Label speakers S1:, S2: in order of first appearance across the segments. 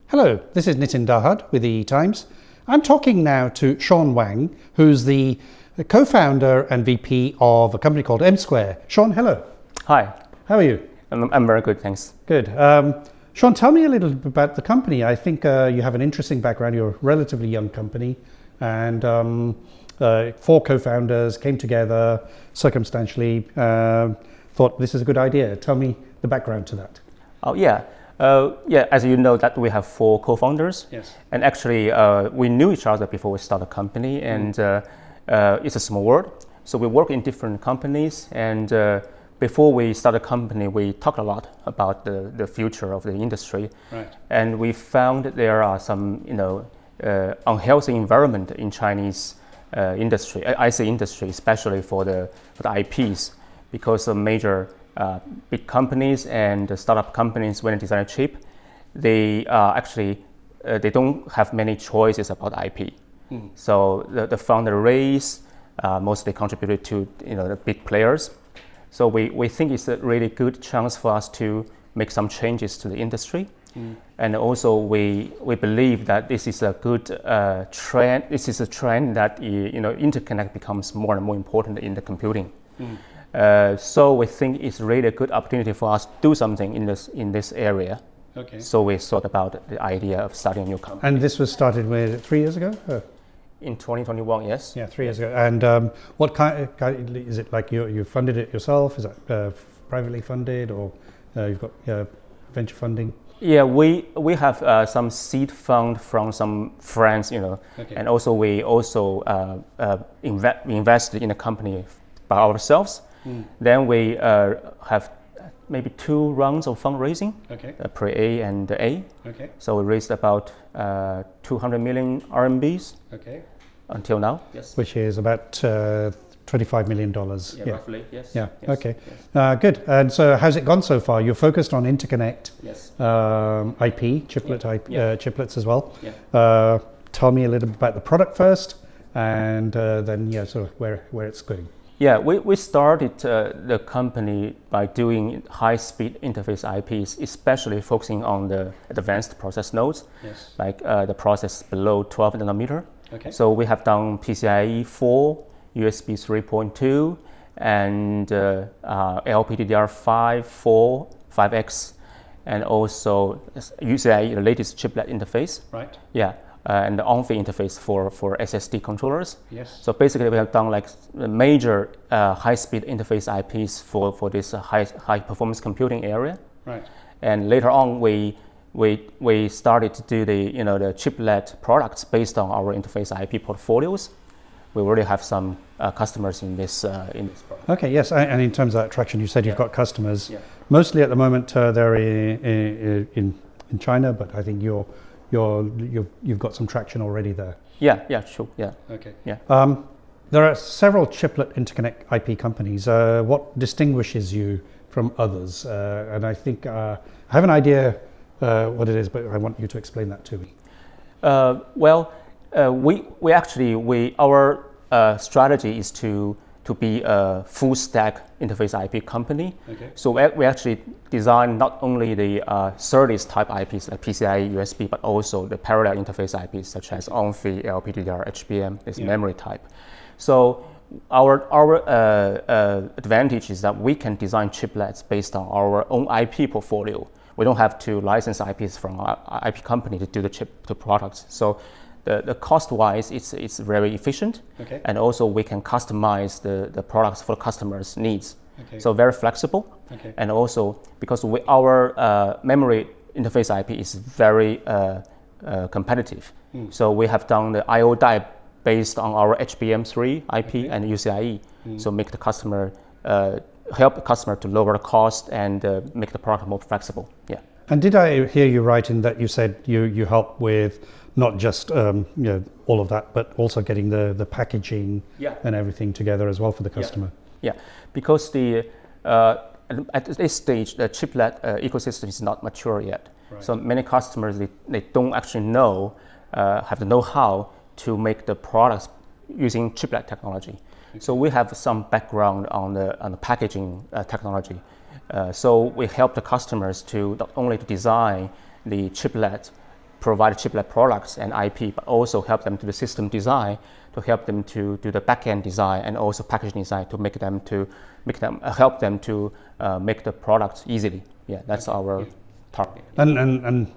S1: Hello, this is Nitin Dahad with the E-Times. I'm talking now to Sean Wang, who's the co-founder and VP of a company called MSquare. Sean, hello.
S2: Hi.
S1: How are you?
S2: I'm very good, thanks.
S1: Good. Sean, tell me a little bit about the company. I think you have an interesting background. You're a relatively young company, and four co-founders came together circumstantially, thought this is a good idea. Tell me the background to that.
S2: Oh, yeah. As you know, that we have four co-founders.
S1: Yes.
S2: And actually, we knew each other before we started the company, and it's a small world. So we work in different companies, and before we started the company, we talked a lot about the future of the industry. Right. And we found that there are some, unhealthy environment in Chinese industry, IC industry, especially for the IPs, because of major big companies and startup companies, when they design a chip, they they don't have many choices about IP. So the founder race mostly contributed to the big players. So we think it's a really good chance for us to make some changes to the industry. And also we believe that this is a good trend. This is a trend that interconnect becomes more and more important in the computing. So we think it's really a good opportunity for us to do something in this area. Okay. So we thought about the idea of starting a new company.
S1: And this was started 3 years ago?
S2: In 2021, yes.
S1: Yeah, 3 years ago. And what kind is it? Like you funded it yourself? Is that privately funded, or you've got venture funding?
S2: Yeah, we have some seed fund from some friends, okay. And also we invested in the company by ourselves. Then we have maybe 2 rounds of fundraising, okay. Pre-A and A. Okay. So we raised about 200 million RMBs, okay. Until now. Yes.
S1: Which is about $25 million.
S2: Yeah, roughly, yes.
S1: Yeah,
S2: yes.
S1: Okay. Yes. Good. And so how's it gone so far? You're focused on Interconnect,
S2: yes.
S1: IP, Chiplet,
S2: yeah.
S1: Chiplets as well.
S2: Yeah.
S1: Tell me a little bit about the product first, and then sort of where it's going.
S2: Yeah, we started the company by doing high-speed interface IPs, especially focusing on the advanced process nodes, yes. Like the process below 12 nanometer. Okay. So we have done PCIe 4, USB 3.2, and LPDDR5, 4, 5X, and also UCIe, the latest chiplet interface. Right. Yeah. And the on-field interface for SSD controllers. Yes. So basically, we have done like major high-speed interface IPs for this high performance computing area. Right. And later on, we started to do the chiplet products based on our interface IP portfolios. We already have some customers in this product. Okay.
S1: Yes. And in terms of that traction, you said you've got customers. Yeah. Mostly at the moment, they're in China, but I think you've got some traction already there.
S2: Yeah, sure, yeah.
S1: Okay.
S2: Yeah.
S1: There are several chiplet interconnect IP companies. What distinguishes you from others? And I think I have an idea what it is, but I want you to explain that to me. Our strategy is to be a full stack interface IP company. Okay. So we actually design not only the SerDes type IPs like PCIe, USB, but also the parallel interface IPs such as ONFI, LPDDR, HBM, this memory type. So our advantage is that we can design chiplets based on our own IP portfolio. We don't have to license IPs from our IP company to do the products. So the cost-wise, it's very efficient, okay. And also we can customize the products for customers' needs. Okay. So very flexible, okay. And also because our memory interface IP is very competitive. So we have done the I/O die based on our HBM3 IP, okay. And UCIe. So make the customer help the customer to lower the cost and make the product more flexible. Yeah. And did I hear you right in that you said you help with not just all of that, but also getting the packaging, yeah. And everything together as well for the customer?
S2: Yeah, because at this stage the chiplet ecosystem is not mature yet. Right. So many customers they don't actually have the know-how to make the products using chiplet technology. Okay. So we have some background on the packaging technology. So we help the customers to not only to design the chiplet
S1: provide chiplet products and IP, but also help them to the system design, to help them to do the back-end design and also packaging design to help them to make the products easily. Yeah, that's our target.
S3: And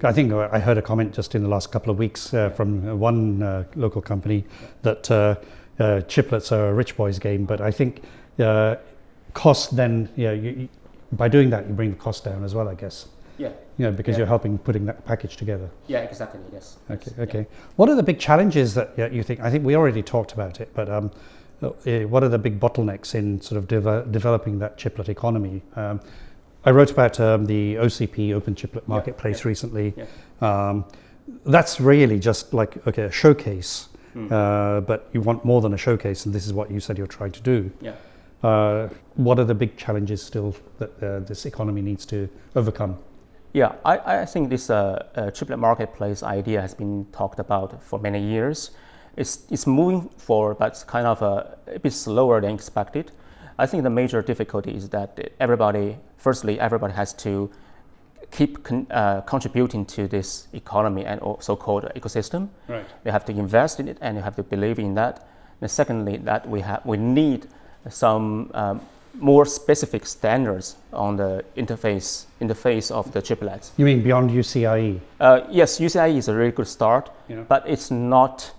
S3: I think I heard a comment just in the last couple of weeks from one local company that chiplets are a rich boy's game, but I think cost then, by doing that, you bring the cost down as well, I guess.
S1: Yeah.
S3: Because you're helping putting that package together.
S1: Yeah, exactly. Yes.
S3: Okay.
S1: Yeah.
S3: What are the big challenges that you think? I think we already talked about it, but what are the big bottlenecks in sort of developing that chiplet economy? I wrote about the OCP, Open Chiplet Marketplace recently.
S1: Yeah.
S3: That's really just like a showcase, but you want more than a showcase, and this is what you said you're trying to do.
S1: Yeah.
S3: What are the big challenges still that this economy needs to overcome?
S1: Yeah, I think this chiplet marketplace idea has been talked about for many years. It's moving forward, but it's kind of a bit slower than expected. I think the major difficulty is that everybody has to keep contributing to this economy and so-called ecosystem.
S3: Right.
S1: They have to invest in it, and you have to believe in that. And secondly, that we need some more specific standards on the interface of the chiplets.
S3: You mean beyond UCIe?
S1: Yes, UCIe is a really good start, but it's not.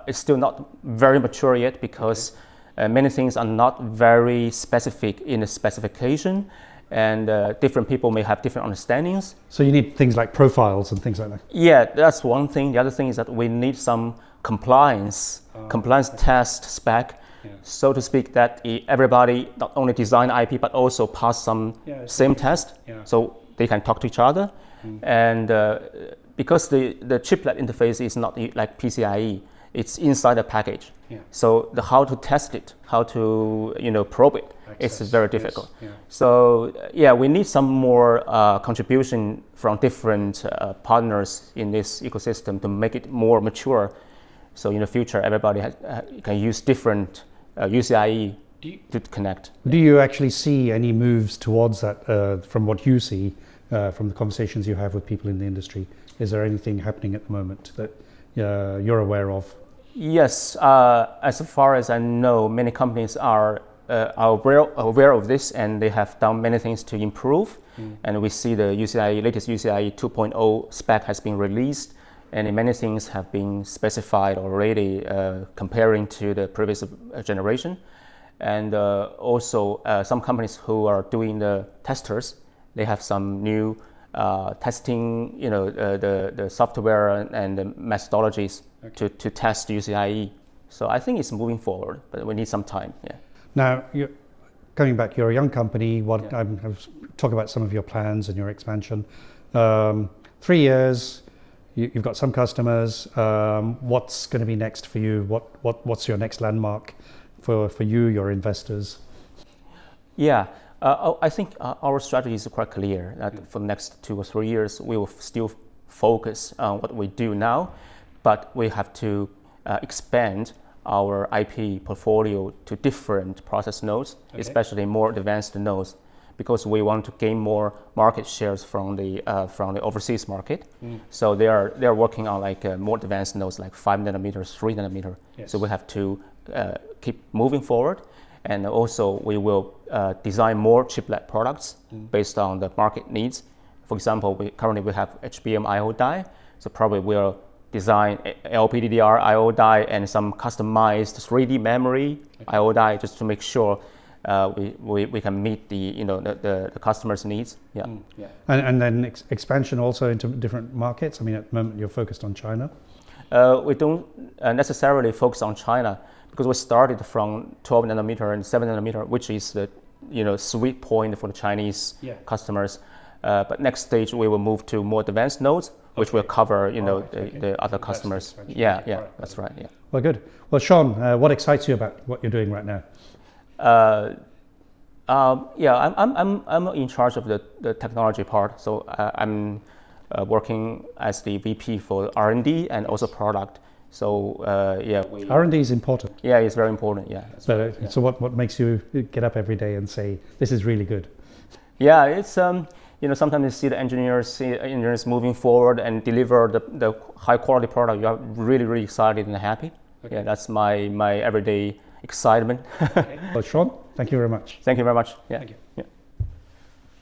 S1: It's still not very mature yet because many things are not very specific in the specification, and different people may have different understandings.
S3: So you need things like profiles and things like that.
S1: Yeah, that's one thing. The other thing is that we need some compliance test spec. So to speak, that everybody not only design IP but also pass some same test, so they can talk to each other. And because the chiplet interface is not like PCIe, it's inside the package. So how to test it, how to probe it, it's very difficult. So we need some more contribution from different partners in this ecosystem to make it more mature. So in the future, everybody can use different UCIe to connect.
S3: Do you actually see any moves towards that from what you see from the conversations you have with people in the industry? Is there anything happening at the moment that you're aware of?
S1: Yes, as far as I know, many companies are aware of this, and they have done many things to improve. And we see the latest UCIe 2.0 spec has been released, and many things have been specified already comparing to the previous generation. And also some companies who are doing the testers, they have some new testing, the software and the methodologies to test UCIe. So I think it's moving forward, but we need some time. Yeah.
S3: Now, coming back, you're a young company. I'm talk about some of your plans and your expansion. 3 years. You've got some customers. What's going to be next for you? What's your next landmark for you, your investors?
S1: Yeah, I think our strategy is quite clear. That for the next 2 or 3 years, we will still focus on what we do now, but we have to expand our IP portfolio to different process nodes, especially more advanced nodes, because we want to gain more market shares from the overseas market. So they are working on like more advanced nodes, like 5 nanometers, 3 nanometer. So we have to keep moving forward, and also we will design more chiplet products based on the market needs. For example, currently we have HBM I/O die, so probably we'll design LPDDR I/O die and some customized 3D memory I/O die just to make sure we can meet the customer's needs.
S3: And then expansion also into different markets. I mean, at the moment you're focused on China.
S1: We don't necessarily focus on China because we started from 12 nanometer and 7 nanometer, which is the sweet point for the Chinese customers. But next stage we will move to more advanced nodes, which will cover the other customers. That's right. Yeah.
S3: Well, good. Well, Sean, what excites you about what you're doing right now?
S1: I'm in charge of the technology part. So I'm working as the VP for R&D and also product. So
S3: R&D is important.
S1: Yeah, it's very important. Yeah.
S3: So what makes you get up every day and say this is really good?
S1: Yeah, it's sometimes you see the engineers moving forward and deliver the high quality product. You are really, really excited and happy. Okay. Yeah, that's my everyday excitement.
S3: Okay. Well, Sean, thank you very much.
S1: Thank you very much. Yeah.
S3: Thank you.
S1: Yeah.